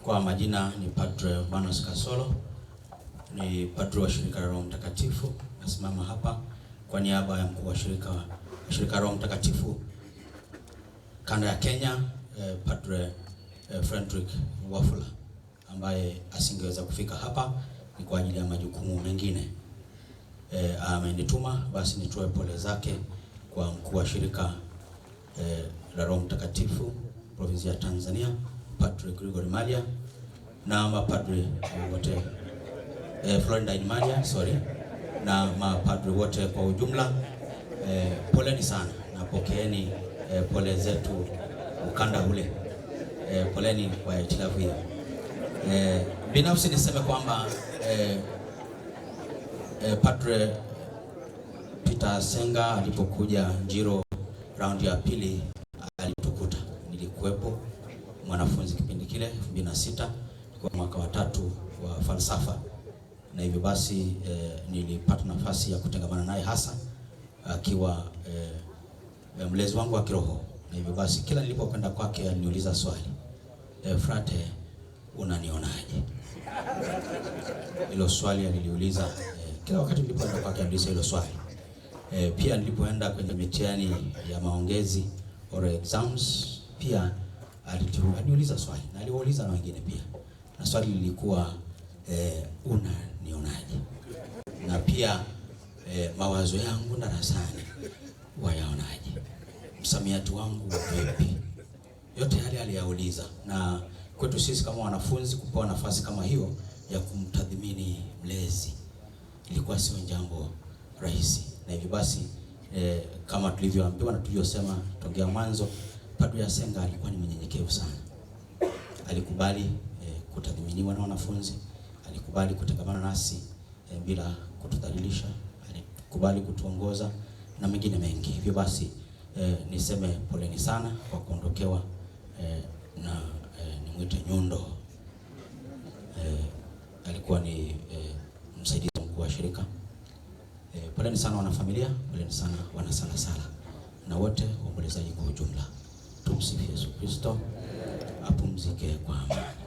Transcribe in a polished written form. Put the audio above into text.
Kwa majina ni Padre Manos Kasolo, ni padre wa shirika la Roho Mtakatifu. Nasimama hapa kwa niaba ya mkuu wa shirika Roho Mtakatifu kanda ya Kenya, Padre Frederick Wafula, ambaye asingeweza kufika hapa ni kwa ajili ya majukumu mengine. Amenituma basi nitoe pole zake kwa mkuu wa shirika la Roho Mtakatifu provinsi ya Tanzania, Padre Gregory Malia, na mapadre wote Florida Malia, na mapadre wote kwa ujumla. Poleni sana na pokeeni pole zetu ukanda ule. Poleni kwa hitilafu hiyo. Binafsi niseme kwamba Padre Peter Senga alipokuja Njiro raundi ya pili alitukuta. Nilikuwepo mwanafunzi kipindi kile 2006 kwa mwaka wa 3 wa falsafa, na hivyo basi nilipata nafasi ya kutengamana naye hasa akiwa mlezi wangu wa kiroho. Na hivyo basi kila nilipokwenda kwake aliniuliza swali, frate, unanionaje? Hilo swali aliliuliza kila wakati nilipoenda kwake, aliuliza hilo swali. Pia nilipoenda kwenye mitihani ya maongezi or exams pia aliniuliza swali, na aliuliza na wengine pia. Na swali lilikuwa unanionaje? Na pia mawazo yangu darasani wayaonaje? Msamiati wangu vipi? Yote yale aliyauliza. Na kwetu sisi kama wanafunzi kupewa nafasi kama hiyo ya kumtathmini mlezi ilikuwa sio jambo rahisi. Na hivyo basi kama tulivyoambiwa na tulivyosema tokea mwanzo, Padre Senga alikuwa ni mnyenyekevu sana. Alikubali kutathminiwa na wanafunzi, alikubali kutangamana nasi bila kutudhalilisha, alikubali kutuongoza na mengine mengi. Hivyo basi niseme poleni sana kwa kuondokewa na nimwite Nyundo. Alikuwa ni msaidizi mkuu wa shirika. Poleni sana wanafamilia, poleni sana wanasalasala na wote waombolezaji kwa ujumla. Tumsifu Yesu Kristo, apumzike kwa amani.